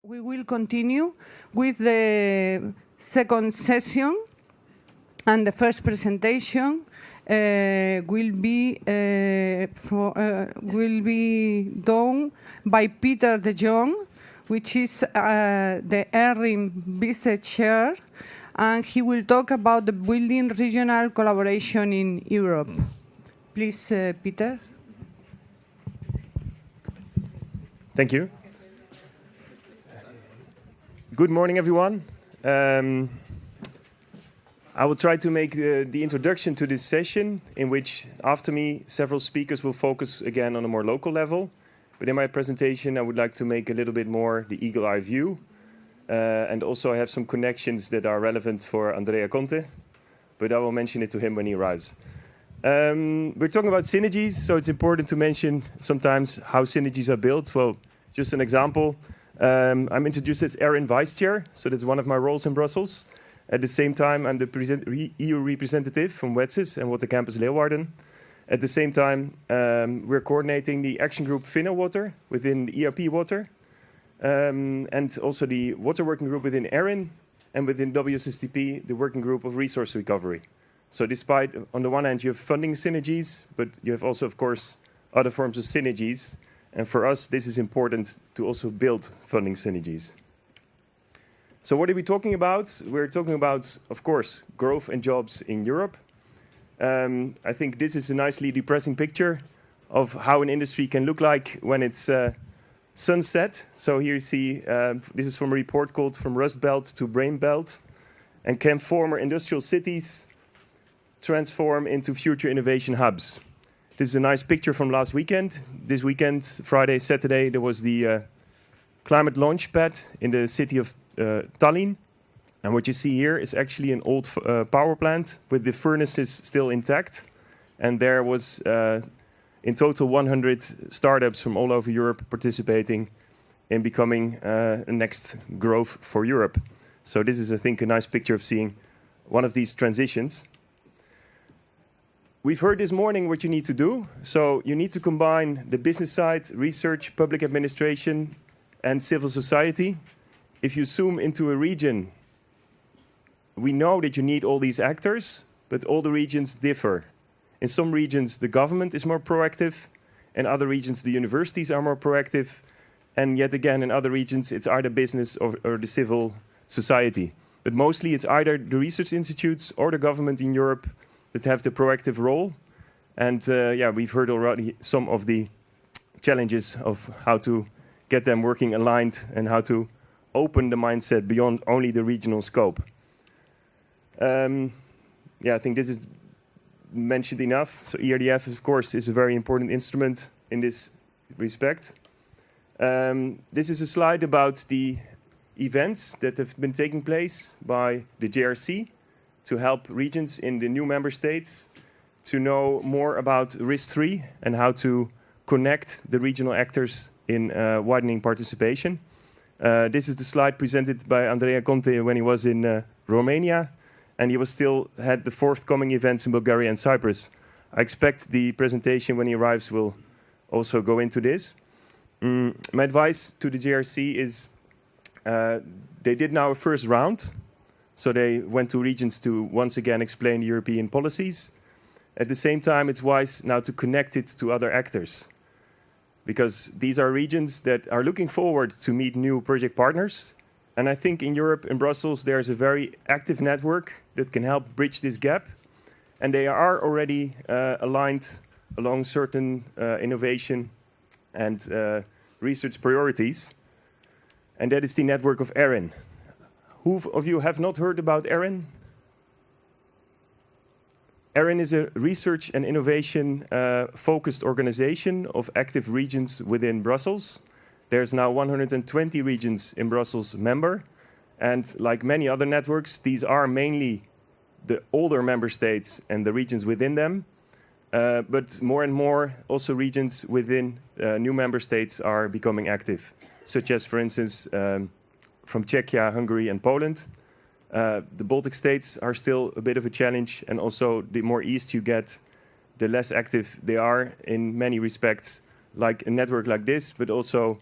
We will continue with the second session, and the first presentation will be done by Pieter de Jong, which is the ERIM Vice Chair, and he will talk about the building regional collaboration in Europe. Please, Pieter. Thank you. Good morning, everyone. I will try to make the introduction to this session, in which, after me, several speakers will focus again on a more local level. But in my presentation, I would like to make a little bit more the eagle-eye view. And also I have some connections that are relevant for Andrea Conte, but I will mention it to him when he arrives. We're talking about synergies, so it's important to mention sometimes how synergies are built. Well, just an example. I'm introduced as ERIN Vice Chair, so that's one of my roles in Brussels. At the same time, I'm the EU representative from WETSIS and Water Campus Leeuwarden. At the same time, we're coordinating the action group Water within the ERP Water, and also the water working group within ERIN, and within WSSTP, the working group of resource recovery. So despite, on the one hand, you have funding synergies, but you have also, of course, other forms of synergies. And for us, this is important to also build funding synergies. So what are we talking about? We're talking about, of course, growth and jobs in Europe. I think this is a nicely depressing picture of how an industry can look like when it's sunset. So here you see, this is from a report called From Rust Belt to Brain Belt. And can former industrial cities transform into future innovation hubs? This is a nice picture from last weekend. This weekend, Friday, Saturday, there was the climate launch pad in the city of Tallinn. And what you see here is actually an old power plant with the furnaces still intact. And there was in total 100 startups from all over Europe participating in becoming a next growth for Europe. So this is, I think, a nice picture of seeing one of these transitions. We've heard this morning what you need to do. So you need to combine the business side, research, public administration, and civil society. If you zoom into a region, we know that you need all these actors, but all the regions differ. In some regions, the government is more proactive. In other regions, the universities are more proactive. And yet again, in other regions, it's either business or the civil society. But mostly it's either the research institutes or the government in Europe that have the proactive role. And we've heard already some of the challenges of how to get them working aligned and how to open the mindset beyond only the regional scope. I think this is mentioned enough. So ERDF, of course, is a very important instrument in this respect. This is a slide about the events that have been taking place by the JRC to help regions in the new member states to know more about RIS3 and how to connect the regional actors in widening participation. This is the slide presented by Andrea Conte when he was in Romania, and he still had the forthcoming events in Bulgaria and Cyprus. I expect the presentation when he arrives will also go into this. My advice to the JRC is they did now a first round. So they went to regions to once again explain the European policies. At the same time, it's wise now to connect it to other actors, because these are regions that are looking forward to meet new project partners. And I think in Europe, in Brussels, there's a very active network that can help bridge this gap. And they are already aligned along certain innovation and research priorities. And that is the network of ERIN. Who of you have not heard about ERIN? ERIN is a research and innovation focused organization of active regions within Brussels. There's now 120 regions in Brussels member. And like many other networks, these are mainly the older member states and the regions within them. But more and more also regions within new member states are becoming active, such as, for instance, from Czechia, Hungary, and Poland. The Baltic states are still a bit of a challenge, and also the more east you get, the less active they are in many respects, like a network like this, but also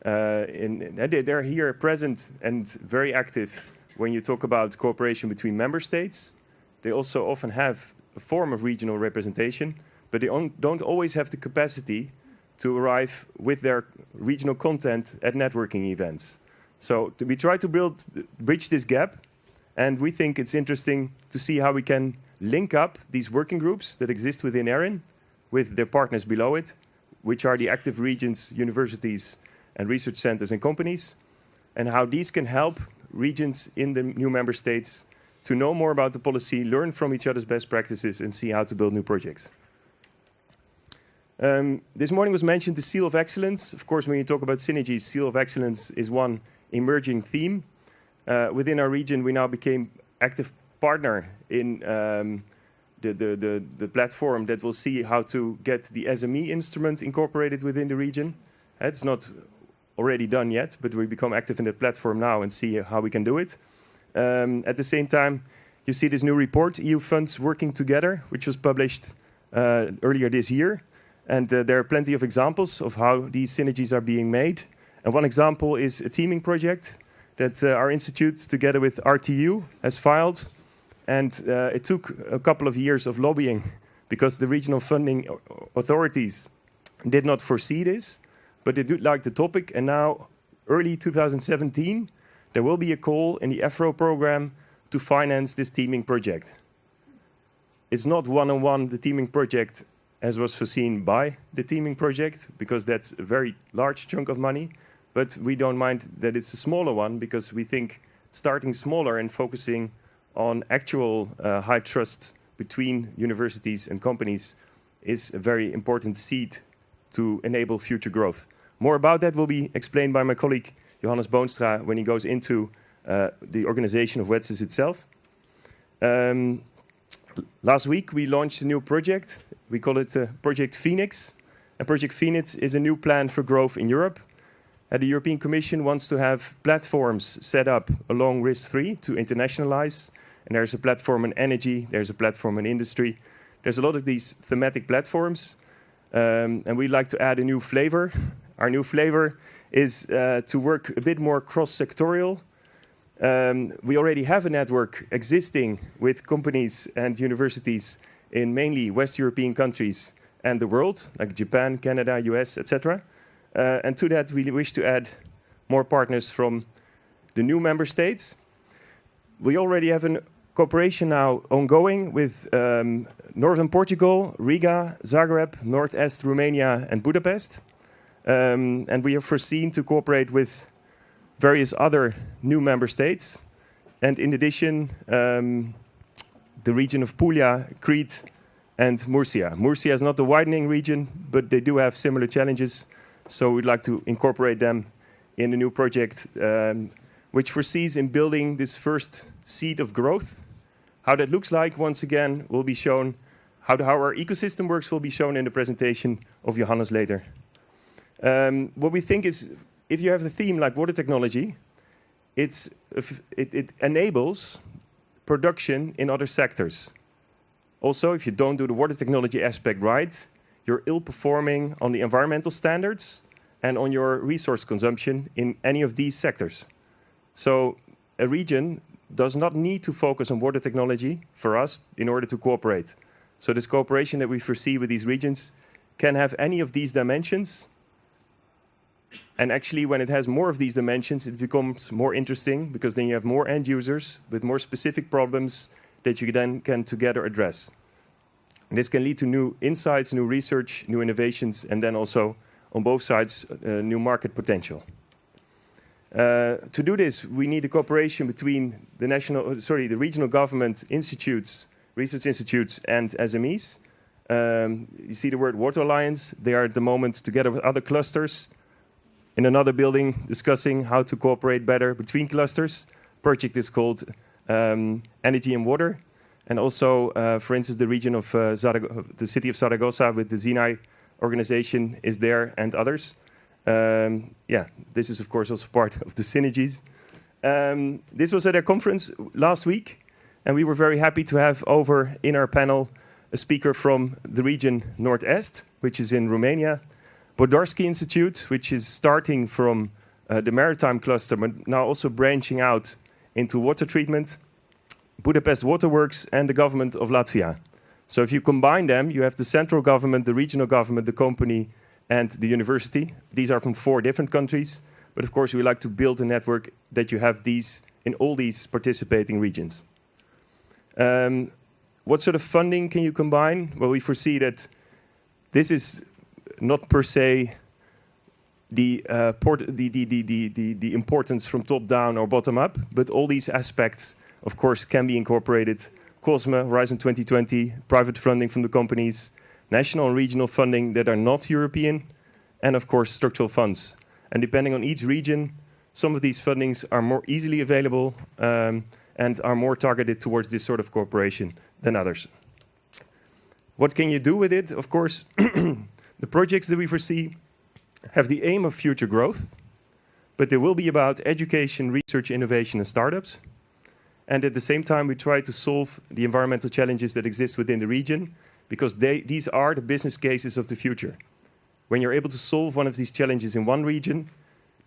They're here present and very active when you talk about cooperation between member states. They also often have a form of regional representation, but they don't always have the capacity to arrive with their regional content at networking events. So we try to bridge this gap, and we think it's interesting to see how we can link up these working groups that exist within ERIN with their partners below it, which are the active regions, universities, and research centers and companies, and how these can help regions in the new member states to know more about the policy, learn from each other's best practices, and see how to build new projects. This morning was mentioned the Seal of Excellence. Of course, when you talk about synergies, Seal of Excellence is one emerging theme. Within our region, we now became active partner in the platform that will see how to get the SME instrument incorporated within the region. It's not already done yet, but we become active in the platform now and see how we can do it. At the same time, you see this new report, EU Funds Working Together, which was published earlier this year. And there are plenty of examples of how these synergies are being made. And one example is a teaming project that our institute, together with RTU, has filed. And it took a couple of years of lobbying because the regional funding authorities did not foresee this, but they do like the topic. And now, early 2017, there will be a call in the EFRO program to finance this teaming project. It's not one-on-one the teaming project as was foreseen by the teaming project, because that's a very large chunk of money. But we don't mind that it's a smaller one, because we think starting smaller and focusing on actual high trust between universities and companies is a very important seed to enable future growth. More about that will be explained by my colleague Johannes Boonstra when he goes into the organization of WETSIS itself. Last week we launched a new project. We call it Project Phoenix. And Project Phoenix is a new plan for growth in Europe. The European Commission wants to have platforms set up along RIS3 to internationalize. And there's a platform in energy, there's a platform in industry. There's a lot of these thematic platforms. And we'd like to add a new flavor. Our new flavor is to work a bit more cross-sectorial. We already have a network existing with companies and universities in mainly West European countries and the world, like Japan, Canada, US, etc. And to that, we wish to add more partners from the new member states. We already have a cooperation now ongoing with northern Portugal, Riga, Zagreb, northeast Romania, and Budapest. And we are foreseen to cooperate with various other new member states. And in addition, the region of Puglia, Crete, and Murcia. Murcia is not a widening region, but they do have similar challenges. So we'd like to incorporate them in a new project, which foresees in building this first seed of growth. How that looks like, once again, will be shown. How our ecosystem works will be shown in the presentation of Johannes later. What we think is, if you have the theme like water technology, it enables production in other sectors. Also, if you don't do the water technology aspect right, you're ill-performing on the environmental standards and on your resource consumption in any of these sectors. So a region does not need to focus on water technology for us in order to cooperate. So this cooperation that we foresee with these regions can have any of these dimensions. And actually, when it has more of these dimensions, it becomes more interesting, because then you have more end users with more specific problems that you then can together address. And this can lead to new insights, new research, new innovations, and then also on both sides, new market potential. To do this, we need a cooperation between the regional government institutes, research institutes, and SMEs. You see the word Water Alliance. They are at the moment together with other clusters in another building discussing how to cooperate better between clusters. Project is called Energy and Water. And also, for instance, the region of the city of Zaragoza with the Zinai organization is there, and others. This is of course also part of the synergies. This was at a conference last week, and we were very happy to have over in our panel a speaker from the region Northeast, which is in Romania, Bodarski Institute, which is starting from the maritime cluster, but now also branching out into water treatment, Budapest Waterworks, and the government of Latvia. So if you combine them, you have the central government, the regional government, the company, and the university. These are from 4 different countries, but of course we like to build a network that you have these in all these participating regions. What sort of funding can you combine? Well, we foresee that this is not per se the importance from top down or bottom up, but all these aspects, of course, can be incorporated. COSME, Horizon 2020, private funding from the companies, national and regional funding that are not European, and of course structural funds. And depending on each region, some of these fundings are more easily available and are more targeted towards this sort of cooperation than others. What can you do with it? Of course, the projects that we foresee have the aim of future growth, but they will be about education, research, innovation, and startups. And at the same time, we try to solve the environmental challenges that exist within the region, because these are the business cases of the future. When you're able to solve one of these challenges in one region,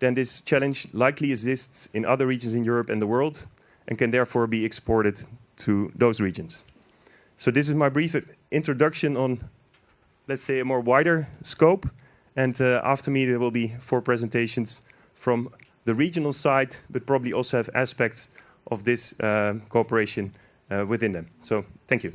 then this challenge likely exists in other regions in Europe and the world, and can therefore be exported to those regions. So this is my brief introduction on, let's say, a more wider scope. And after me, there will be 4 presentations from the regional side, but probably also have aspects of this cooperation within them. So thank you.